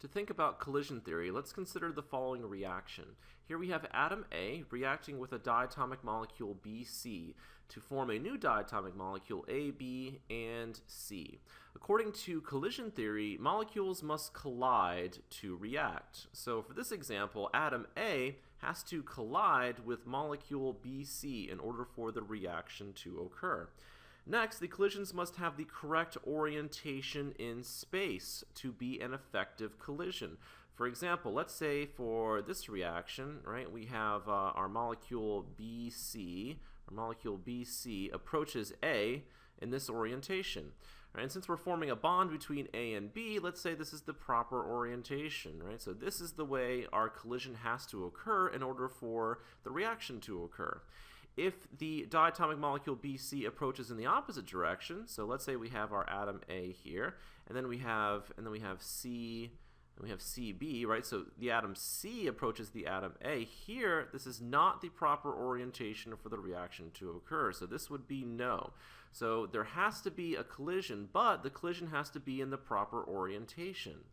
To think about collision theory, let's consider the following reaction. Here we have atom A reacting with a diatomic molecule BC to form a new diatomic molecule A, B, and C. According to collision theory, molecules must collide to react. So for this example, atom A has to collide with molecule BC in order for the reaction to occur. Next, the collisions must have the correct orientation in space to be an effective collision. For example, let's say for this reaction, right, we have our molecule BC. Our molecule BC approaches A in this orientation. Right? And since we're forming a bond between A and B, let's say this is the proper orientation. Right? So this is the way our collision has to occur in order for the reaction to occur. If the diatomic molecule BC approaches in the opposite direction, so let's say we have our atom A here, and then we have C, and we have CB, right? So the atom C approaches the atom A. Here, this is not the proper orientation for the reaction to occur, so this would be no. So there has to be a collision, but the collision has to be in the proper orientation.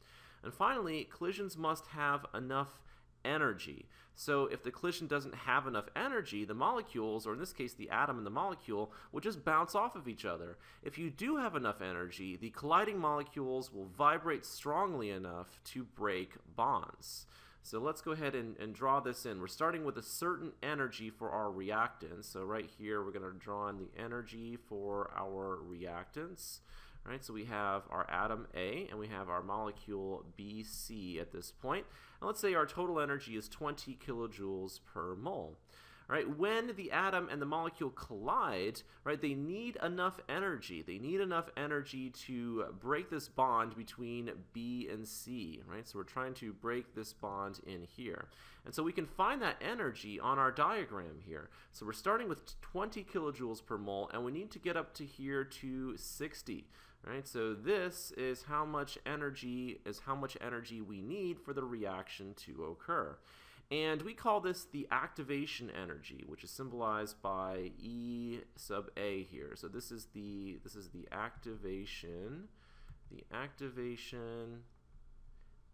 And finally, collisions must have enough energy. So if the collision doesn't have enough energy, the molecules, or in this case the atom and the molecule, will just bounce off of each other. If you do have enough energy, the colliding molecules will vibrate strongly enough to break bonds. So let's go ahead and draw this in. We're starting with a certain energy for our reactants. So right here we're going to draw in the energy for our reactants. Right, so we have our atom A and we have our molecule BC at this point. And let's say our total energy is 20 kilojoules per mole. Right, when the atom and the molecule collide, right, they need enough energy. They need enough energy to break this bond between B and C. Right, so we're trying to break this bond in here. And so we can find that energy on our diagram here. So we're starting with 20 kilojoules per mole, and we need to get up to here to 60. Right, so this is how much energy we need for the reaction to occur. And we call this the activation energy, which is symbolized by E sub A here. So this is the activation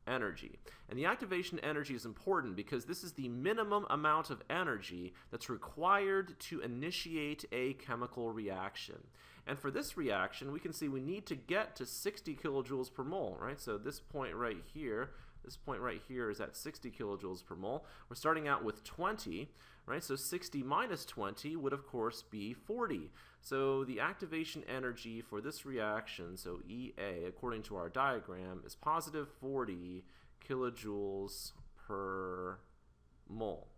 energy. And the activation energy is important because this is the minimum amount of energy that's required to initiate a chemical reaction. And for this reaction, we can see we need to get to 60 kilojoules per mole, right? So this point right here is at 60 kilojoules per mole. We're starting out with 20, right? So 60 minus 20 would, of course, be 40. So the activation energy for this reaction, so EA, according to our diagram, is positive 40 kilojoules per mole.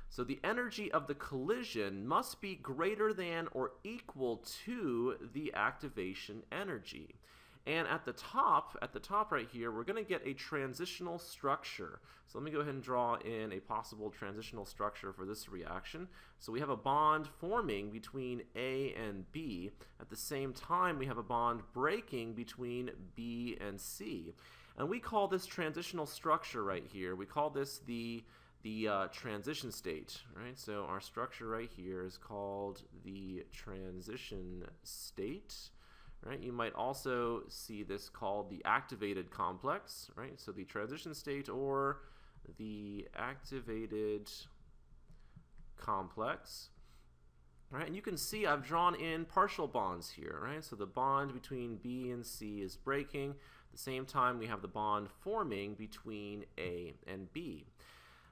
So the energy of the collision must be greater than or equal to the activation energy. And at the top right here, we're going to get a transitional structure. So let me go ahead and draw in a possible transitional structure for this reaction. So we have a bond forming between A and B. At the same time, we have a bond breaking between B and C. And we call this transitional structure right here, we call this the transition state, right? So our structure right here is called the transition state. Right? You might also see this called the activated complex, right? So the transition state or the activated complex. Right? And you can see I've drawn in partial bonds here, right? So the bond between B and C is breaking. At the same time, we have the bond forming between A and B.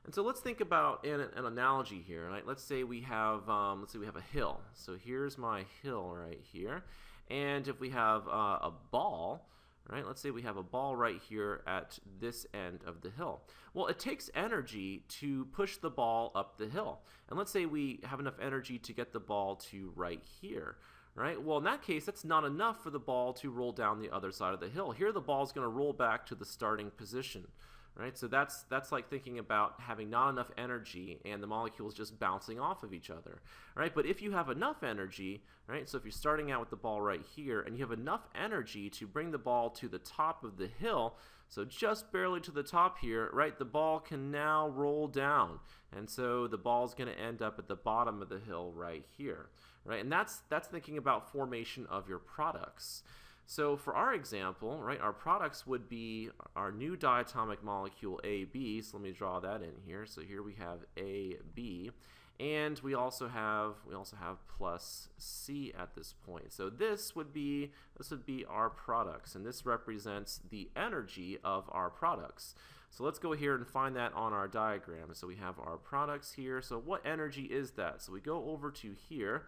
And so let's think about an analogy here. Right? Let's say we have a hill. So here's my hill right here. And if we have a ball, right? Let's say we have a ball right here at this end of the hill. Well, it takes energy to push the ball up the hill. And let's say we have enough energy to get the ball to right here. Right? Well, in that case, that's not enough for the ball to roll down the other side of the hill. Here, the ball is going to roll back to the starting position. Right? So that's like thinking about having not enough energy and the molecules just bouncing off of each other. Right? But if you have enough energy, right? So if you're starting out with the ball right here and you have enough energy to bring the ball to the top of the hill, so just barely to the top here, right? The ball can now roll down. And so the ball is going to end up at the bottom of the hill right here. Right? And that's thinking about formation of your products. So for our example, right, our products would be our new diatomic molecule AB. So let me draw that in here. So here we have AB, and we also have plus C at this point. So this would be our products, and this represents the energy of our products. So let's go here and find that on our diagram. So we have our products here. So what energy is that? So we go over to here,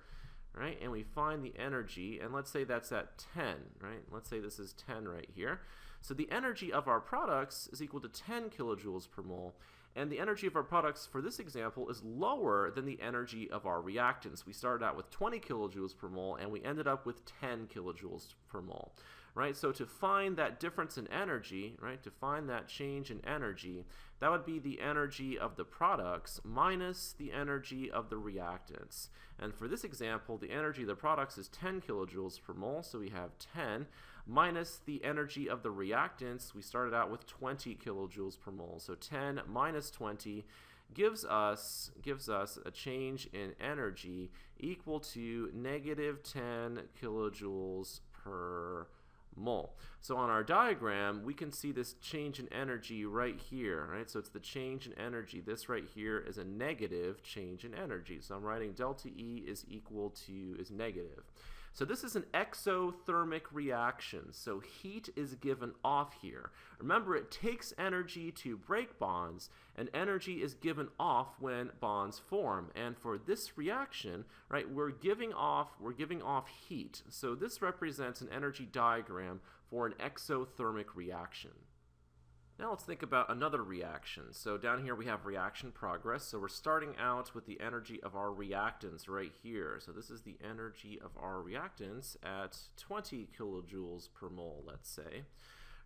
right, and we find the energy, and let's say that's at 10, right? Let's say this is 10 right here. So the energy of our products is equal to 10 kilojoules per mole, and the energy of our products for this example is lower than the energy of our reactants. We started out with 20 kilojoules per mole, and we ended up with 10 kilojoules per mole. Right, so to find that difference in energy, right, to find that change in energy, that would be the energy of the products minus the energy of the reactants. And for this example, the energy of the products is 10 kilojoules per mole, so we have 10, minus the energy of the reactants. We started out with 20 kilojoules per mole, so 10 minus 20 gives us a change in energy equal to negative 10 kilojoules per mole. So on our diagram, we can see this change in energy right here, right? So it's the change in energy. This right here is a negative change in energy. So I'm writing delta E is negative. So this is an exothermic reaction. So heat is given off here. Remember, it takes energy to break bonds, and energy is given off when bonds form. And for this reaction, right, we're giving off heat. So this represents an energy diagram for an exothermic reaction. Now let's think about another reaction. So down here we have reaction progress. So we're starting out with the energy of our reactants right here. So this is the energy of our reactants at 20 kilojoules per mole, let's say.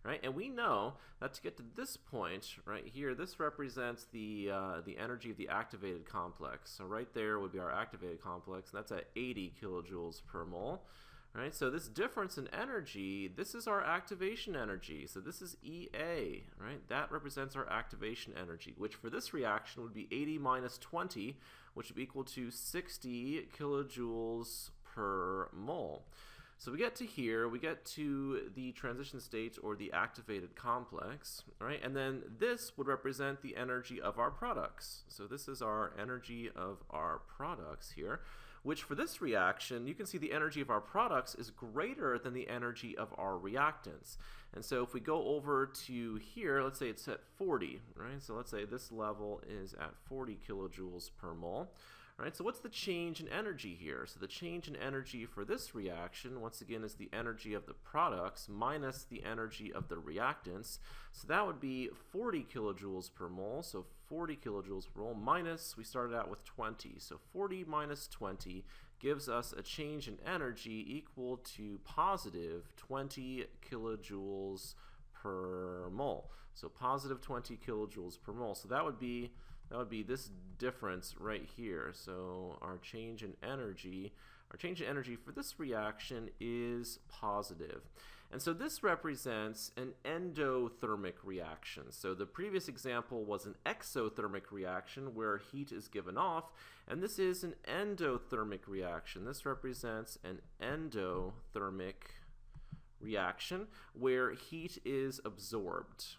Right? And we know that to get to this point right here, this represents the energy of the activated complex. So right there would be our activated complex, and that's at 80 kilojoules per mole. Right, so this difference in energy, this is our activation energy. So this is EA, right? That represents our activation energy, which for this reaction would be 80 minus 20, which would be equal to 60 kilojoules per mole. So we get to here, we get to the transition state or the activated complex, right? And then this would represent the energy of our products. So this is our energy of our products here, which for this reaction, you can see the energy of our products is greater than the energy of our reactants. And so if we go over to here, let's say it's at 40, right? So let's say this level is at 40 kilojoules per mole. Right, so what's the change in energy here? So the change in energy for this reaction, once again, is the energy of the products minus the energy of the reactants. So that would be 40 kilojoules per mole. So 40 kilojoules per mole minus, we started out with 20. So 40 minus 20 gives us a change in energy equal to positive 20 kilojoules per mole. So positive 20 kilojoules per mole. So that would be this difference right here. So our change in energy for this reaction is positive. And so this represents an endothermic reaction. So the previous example was an exothermic reaction where heat is given off, and this is an endothermic reaction. This represents an endothermic reaction where heat is absorbed.